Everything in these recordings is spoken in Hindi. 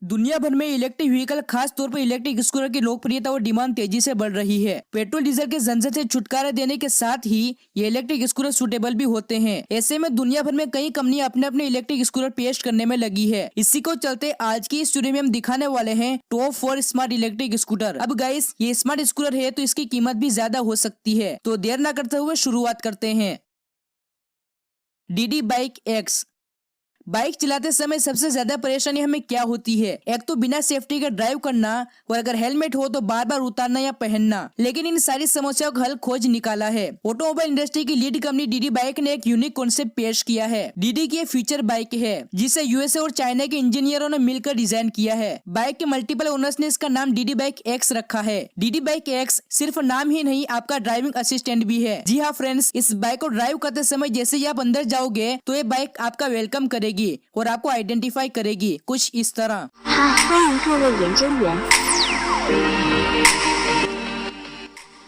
दुनिया भर में इलेक्ट्रिक व्हीकल खास तौर पर इलेक्ट्रिक स्कूटर की लोकप्रियता और डिमांड तेजी से बढ़ रही है। पेट्रोल डीजल के झंझट से छुटकारा देने के साथ ही ये इलेक्ट्रिक स्कूटर सूटेबल भी होते हैं। ऐसे में दुनिया भर में कई कंपनियां अपने अपने इलेक्ट्रिक स्कूटर पेश करने में लगी है। इसी को चलते आज की इस वीडियो में हम दिखाने वाले हैं टॉप 4 स्मार्ट इलेक्ट्रिक स्कूटर। अब गाइस, ये स्मार्ट स्कूटर है तो इसकी कीमत भी ज्यादा हो सकती है, तो देर न करते हुए शुरुआत करते हैं। DD bike x. बाइक चलाते समय सबसे ज्यादा परेशानी हमें क्या होती है? एक तो बिना सेफ्टी के ड्राइव करना, और अगर हेलमेट हो तो बार बार उतारना या पहनना। लेकिन इन सारी समस्याओं का हल खोज निकाला है। ऑटोमोबाइल इंडस्ट्री की लीड कंपनी डीडी बाइक ने एक यूनिक कॉन्सेप्ट पेश किया है। डीडी की फीचर बाइक है जिसे यूएसए और चाइना के इंजीनियरों ने मिलकर डिजाइन किया है। बाइक के मल्टीपल ओनर्स ने इसका नाम डीडी बाइक एक्स रखा है। डीडी बाइक एक्स सिर्फ नाम ही नहीं, आपका ड्राइविंग असिस्टेंट भी है। जी हाँ फ्रेंड्स, इस बाइक को ड्राइव करते समय जैसे ही आप अंदर जाओगे तो ये बाइक आपका वेलकम करेगी और आपको आइडेंटिफाई करेगी कुछ इस तरह।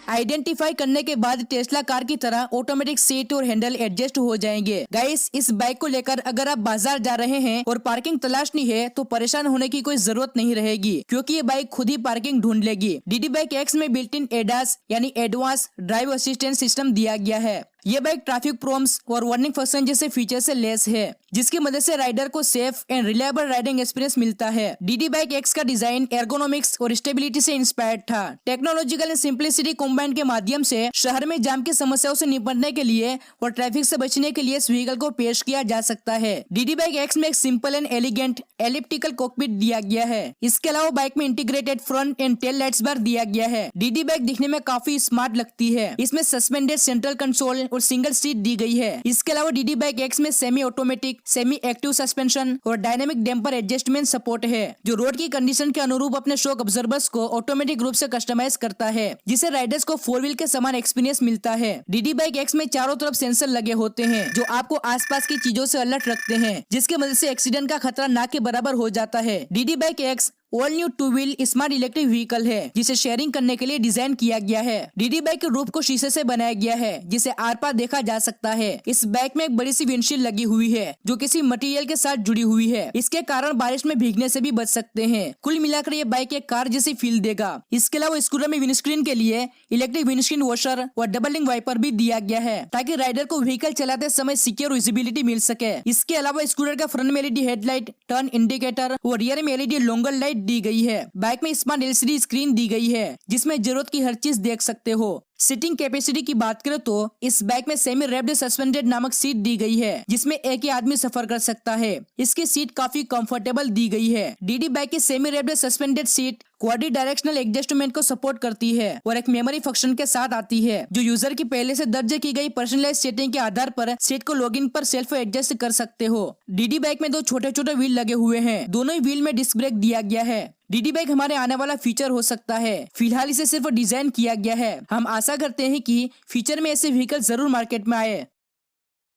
आइडेंटिफाई करने के बाद टेस्ला कार की तरह ऑटोमेटिक सीट और हैंडल एडजस्ट हो जाएंगे। गाइस, इस बाइक को लेकर अगर आप बाजार जा रहे हैं और पार्किंग तलाशनी है तो परेशान होने की कोई जरूरत नहीं रहेगी, क्योंकि ये बाइक खुद ही पार्किंग ढूंढ लेगी। डीडी बाइक एक्स में बिल्ट इन एडास यानी एडवांस ड्राइव असिस्टेंट सिस्टम दिया गया है। ये बाइक ट्रैफिक प्रॉम्प्ट्स और वार्निंग फंक्शन जैसे फीचर से लेस है, जिसकी मदद से राइडर को safe and reliable riding experience मिलता है। डीडी बाइक एक्स का डिजाइन एर्गोनॉमिक्स और स्टेबिलिटी से इंस्पायर्ड था। टेक्नोलॉजिकल एंड सिंप्लिसिटी कॉम्बाइन के माध्यम से शहर में जाम की समस्याओं से निपटने के लिए और ट्रैफिक से बचने के लिए इस व्हीकल को पेश किया जा सकता है। डीडी बाइक एक्स में एक simple and elegant elliptical cockpit दिया गया है। इसके अलावा बाइक में integrated front and tail lights bar दिया गया है। डीडी बाइक दिखने में काफी स्मार्ट लगती है। इसमें सस्पेंडेड सेंट्रल कंसोल और सिंगल सीट दी गई है। इसके अलावा डीडी बाइक एक्स में semi automatic, semi active suspension और डायनेमिक डैम्पर एडजस्टमेंट सपोर्ट है, जो रोड की कंडीशन के अनुरूप अपने शॉक ऑब्जर्वर्स को ऑटोमेटिक रूप से कस्टमाइज करता है, जिससे राइडर्स को 4 व्हील के समान एक्सपीरियंस मिलता है। डीडी बाइक एक्स में चारों तरफ सेंसर लगे होते हैं जो आपको आसपास की चीजों से अलर्ट रखते हैं, जिसकी मदद से एक्सीडेंट का खतरा ना के बराबर हो जाता है। DD bike x all new 2 wheel smart electric vehicle है, जिसे शेयरिंग करने के लिए डिजाइन किया गया है। डीडी बाइक के रूफ को शीशे से बनाया गया है, जिसे आर पार देखा जा सकता है। इस बाइक में एक बड़ी सी विंडशील्ड लगी हुई है, जो किसी मटेरियल के साथ जुड़ी हुई है। इसके कारण बारिश में भीगने से भी बच सकते हैं। कुल मिलाकर ये बाइक एक कार जैसी फील देगा। इसके अलावा स्कूटर में विंडस्क्रीन के लिए इलेक्ट्रिक विंडस्क्रीन वॉशर और डबल लिंक वाइपर भी दिया गया है, ताकि राइडर को व्हीकल चलाते समय सिक्योर विजिबिलिटी मिल सके। इसके अलावा स्कूटर का फ्रंट में एलईडी हेडलाइट, टर्न इंडिकेटर और रियर में एलईडी लॉन्गर लाइट दी गई है। बाइक में स्मार्ट एलसीडी स्क्रीन दी गई है, जिसमें जरूरत की हर चीज देख सकते हो। सीटिंग कैपेसिटी की बात करें तो इस बाइक में सेमी रैप्ड सस्पेंडेड नामक सीट दी गई है, जिसमें एक ही आदमी सफर कर सकता है। इसकी सीट काफी कंफर्टेबल दी गई है। डीडी बाइक की semi wrapped suspended seat quadri directional adjustment को सपोर्ट करती है और एक मेमोरी फंक्शन के साथ आती है, जो यूजर की पहले से दर्ज की गई पर्सनलाइज सेटिंग के आधार पर सीट को लॉगिन पर सेल्फ एडजस्ट कर सकते हो। डीडी बाइक में 2 छोटे छोटे व्हील लगे हुए हैं। दोनों ही व्हील में डिस्क ब्रेक दिया गया है। डीडी बाइक हमारे आने वाला फीचर हो सकता है। फिलहाल इसे सिर्फ डिजाइन किया गया है। हम आशा करते हैं कि फ्यूचर में ऐसे व्हीकल जरूर मार्केट में आए।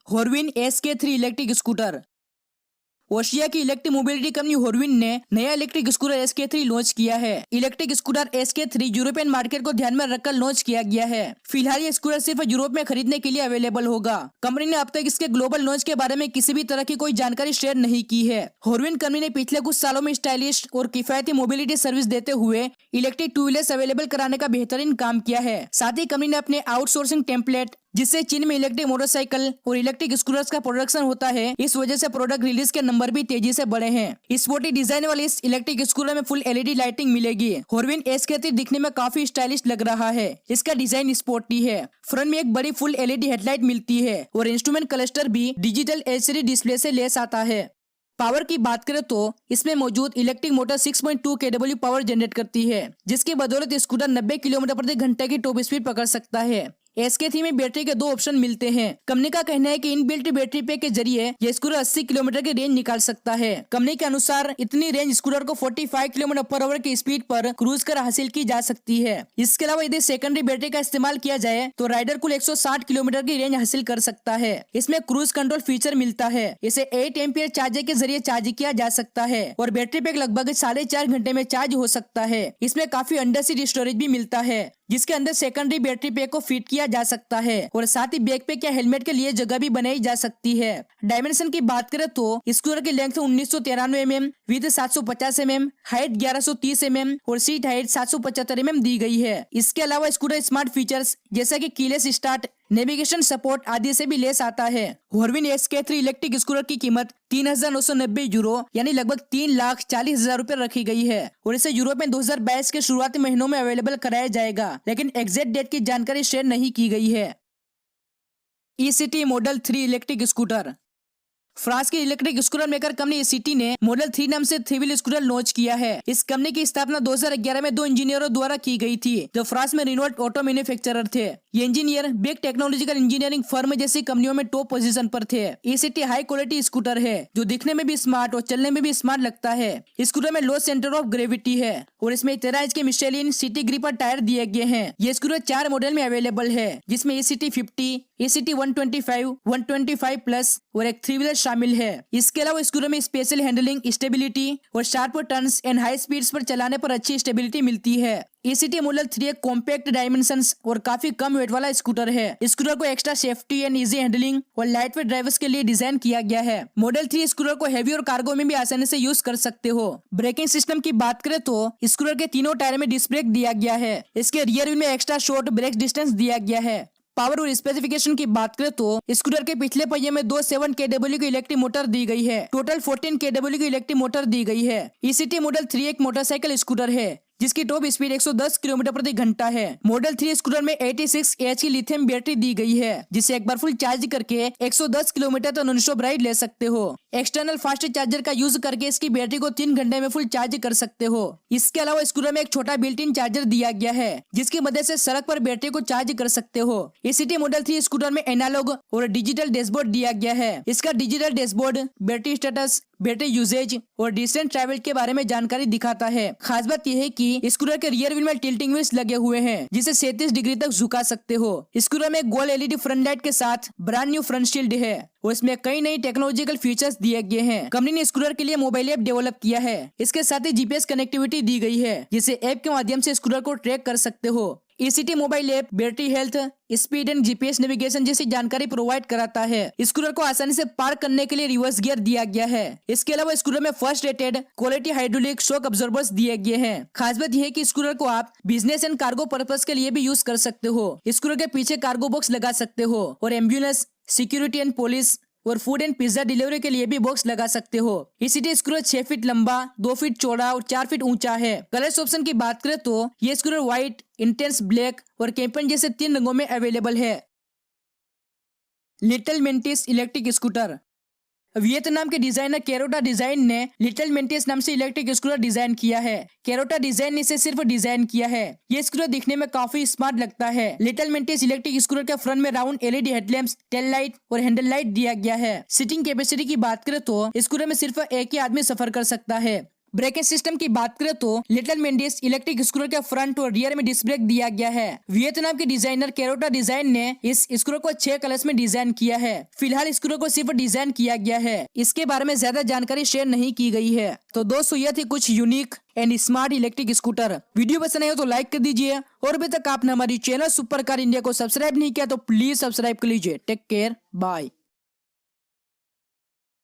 हॉर्विन SK3 इलेक्ट्रिक स्कूटर। ओशिया की इलेक्ट्रिक मोबिलिटी कंपनी हॉर्विन ने नया इलेक्ट्रिक स्कूटर SK3 लॉन्च किया है। Electric scooter SK3 European market को ध्यान में रखकर लॉन्च किया गया है। फिलहाल ये स्कूटर सिर्फ यूरोप में खरीदने के लिए अवेलेबल होगा। कंपनी ने अब तक इसके ग्लोबल लॉन्च के बारे में किसी भी तरह की कोई जानकारी शेयर नहीं की है। हॉर्विन कंपनी ने पिछले कुछ सालों में स्टाइलिश और किफायती मोबिलिटी सर्विस देते हुए इलेक्ट्रिक 2 व्हीलर्स अवेलेबल कराने का बेहतरीन काम किया है। साथ ही कंपनी ने अपने आउटसोर्सिंग टेम्पलेट, जिससे चीन में इलेक्ट्रिक मोटरसाइकिल और इलेक्ट्रिक स्कूटर्स का प्रोडक्शन होता है, इस वजह से प्रोडक्ट रिलीज के नंबर भी तेजी से बढ़े हैं। स्पोर्टी डिजाइन वाले इस इलेक्ट्रिक स्कूटर में फुल एलईडी लाइटिंग मिलेगी। हॉर्विन SK3 दिखने में काफी स्टाइलिश लग रहा है। इसका डिजाइन स्पोर्टी है। फ्रंट में एक बड़ी फुल एलईडी हेडलाइट मिलती है और इंस्ट्रूमेंट क्लस्टर भी डिजिटल LCD डिस्प्ले से लेस आता है। पावर की बात करें तो इसमें मौजूद electric motor 6.2 kW power generate करती है, जिसकी बदौलत स्कूटर 90 किलोमीटर प्रति घंटे की टॉप स्पीड पकड़ सकता है। SK3 में बैटरी के 2 ऑप्शन मिलते हैं। कंपनी का कहना है कि इनबिल्ट बैटरी पैक के जरिए ये स्कूटर 80 किलोमीटर की रेंज निकाल सकता है। कंपनी के अनुसार इतनी रेंज स्कूटर को 45 किलोमीटर/आवर की स्पीड पर क्रूज कर हासिल की जा सकती है। इसके अलावा यदि सेकेंडरी बैटरी का इस्तेमाल किया जाए तो राइडर कुल 160 किलोमीटर की रेंज हासिल कर सकता है। इसमें क्रूज कंट्रोल फीचर मिलता है। इसे 8 एम्पियर चार्जर के जरिए चार्ज किया जा सकता है और बैटरी पैक लगभग 4.5 घंटे में चार्ज हो सकता है। इसमें काफी अंडर सीट स्टोरेज भी मिलता है। जिसके अंदर सेकेंडरी बैटरी पैक को फिट किया जा सकता है और साथ ही बैकपैक या हेलमेट के लिए जगह भी बनाई जा सकती है। डायमेंशन की बात करें तो स्कूटर की length 1993 mm, width 750 mm, height 1130 mm और सीट हाइट 775 mm दी गई है। इसके अलावा स्कूटर स्मार्ट फीचर्स जैसा कि कीलेस स्टार्ट, नेविगेशन सपोर्ट आदि से भी लेस आता है। हॉर्विन SK3 इलेक्ट्रिक स्कूटर की कीमत 3,990 यूरो यानी लगभग 3,40,000 रुपए रखी गई है और इसे यूरोप में 2022 के शुरुआती महीनों में अवेलेबल कराया जाएगा, लेकिन एग्जैक्ट डेट की जानकारी शेयर नहीं की गई है। ECT model 3 electric scooter. France की electric scooter maker company ECT ने मॉडल 3 नाम से 3 व्हील स्कूटर लॉन्च किया है। इस कंपनी की स्थापना 2011 में 2 इंजीनियरों द्वारा की गई थी जो फ्रांस में रिनोल्ट ऑटो मैन्युफैक्चरर थे। ये engineer big technological engineering firm जैसी कंपनियों में टॉप पोजीशन पर थे। ECT हाई क्वालिटी स्कूटर है जो दिखने में भी स्मार्ट और चलने में भी स्मार्ट लगता है। स्कूटर में लो सेंटर ऑफ ग्रेविटी है और इसमें 13 इंच के मिशेलिन सिटी ग्रिपर टायर दिए गए हैं। ये स्कूटर 4 मॉडल में अवेलेबल है जिसमें ECT 50, ECT 125, 125 प्लस और एक 3 व्हीलर शामिल है। इसके अलावा स्कूटर में स्पेशल हैंडलिंग, स्टेबिलिटी और sharp turns and high speeds पर चलाने पर अच्छी स्टेबिलिटी मिलती है। ECT मॉडल 3 एक कॉम्पैक्ट डायमेंशंस और काफी कम वेट वाला स्कूटर है। स्कूटर को extra safety and easy handling और लाइट वेट ड्राइवर्स के लिए डिजाइन किया गया है। मॉडल 3 स्कूटर को हैवी और कार्गो में भी आसानी से यूज कर सकते हो। ब्रेकिंग सिस्टम की बात करें तो स्कूटर के तीनों टायर में डिस्क ब्रेक दिया गया है। इसके रियर व्हील में एक्स्ट्रा शॉर्ट ब्रेक डिस्टेंस दिया गया है। पावर और स्पेसिफिकेशन की बात करें तो स्कूटर के पिछले पहिए में 7 kW की इलेक्ट्रिक मोटर दी गई है। टोटल 14 kW की इलेक्ट्रिक मोटर दी गई है। ECT मॉडल 3 एक मोटरसाइकिल स्कूटर है जिसकी टॉप स्पीड 110 किलोमीटर प्रति घंटा है। मॉडल 3 स्कूटर में 86 AH की लिथियम बैटरी दी गई है जिसे एक बार फुल चार्ज करके 110 किलोमीटर तक नॉन स्टॉप राइड ले सकते हो। एक्सटर्नल फास्ट चार्जर का यूज करके इसकी बैटरी को 3 घंटे में फुल चार्ज कर सकते हो। इसके अलावा स्कूटर में एक छोटा बिल्ट इन चार्जर दिया गया है जिसकी मदद से सड़क पर बैटरी को चार्ज कर सकते हो। ECT मॉडल 3 स्कूटर में एनालॉग और डिजिटल डैशबोर्ड दिया गया है। इसका digital dashboard battery status, battery usage और डिस्टेंस ट्रैवल के बारे में जानकारी दिखाता है। खास बात यह है कि स्कूटर के रियर व्हील में टिल्टिंग व्हील्स लगे हुए हैं जिसे 37 डिग्री तक झुका सकते हो। स्कूटर में गोल्ड LED फ्रंट लाइट के साथ ब्रांड न्यू फ्रंट शील्ड है और इसमें कई नई टेक्नोलॉजिकल फीचर्स दिए गए हैं। कंपनी ने स्कूटर के लिए मोबाइल ऐप डेवलप किया है। इसके साथ ही GPS कनेक्टिविटी दी गई है जिसे ऐप के माध्यम से स्कूटर को ट्रैक कर सकते हो। ECT mobile app battery health, speed and GPS navigation जैसी जानकारी प्रोवाइड कराता है। स्कूटर को आसानी से पार्क करने के लिए रिवर्स गियर दिया गया है। इसके अलावा स्कूटर में first rated quality hydraulic shock absorbers दिए गए हैं। खास बात यह है कि स्कूटर को आप बिजनेस एंड कार्गो पर्पस के लिए भी यूज कर सकते हो। स्कूटर के पीछे कार्गो बॉक्स लगा सकते हो और एम्बुलेंस, सिक्योरिटी एंड पुलिस और फूड एंड पिज्जा डिलीवरी के लिए भी बॉक्स लगा सकते हो। ECT स्कूटर 6 फीट लंबा, 2 फीट चौड़ा और 4 फीट ऊंचा है। कलर्स ऑप्शन की बात करें तो ये स्कूटर व्हाइट, इंटेंस ब्लैक और कैंपन जैसे 3 रंगों में अवेलेबल है। Little mantis electric scooter. Vietnam के डिजाइनर कैरोटा डिजाइन ने लिटिल मेंटिस नाम से इलेक्ट्रिक स्कूटर डिजाइन किया है। कैरोटा डिजाइन ने इसे सिर्फ डिजाइन किया है। ये स्कूटर दिखने में काफी स्मार्ट लगता है। लिटिल मेंटिस इलेक्ट्रिक स्कूटर के फ्रंट में round LED headlamps, tail light और हैंडल लाइट दिया गया है। सीटिंग कैपेसिटी की बात करें तो स्कूटर में सिर्फ एक ही आदमी सफर कर सकता है। ब्रेकिंग सिस्टम की बात करें तो लिटिल मेंटिस इलेक्ट्रिक स्कूटर के फ्रंट और रियर में डिस्क ब्रेक दिया गया है। वियतनाम के डिजाइनर कैरोटा डिजाइन ने इस स्कूटर को 6 कलर्स में डिजाइन किया है। फिलहाल स्कूटर को सिर्फ डिजाइन किया गया है, इसके बारे में ज्यादा जानकारी शेयर नहीं की गई है। तो दोस्तों यह थी कुछ unique and smart electric scooter. Video पसंद आए तो लाइक कर दीजिए और अभी तक आपने हमारी चैनल सुपर कार इंडिया को सब्सक्राइब नहीं किया तो प्लीज सब्सक्राइब कर लीजिए। Take care, bye.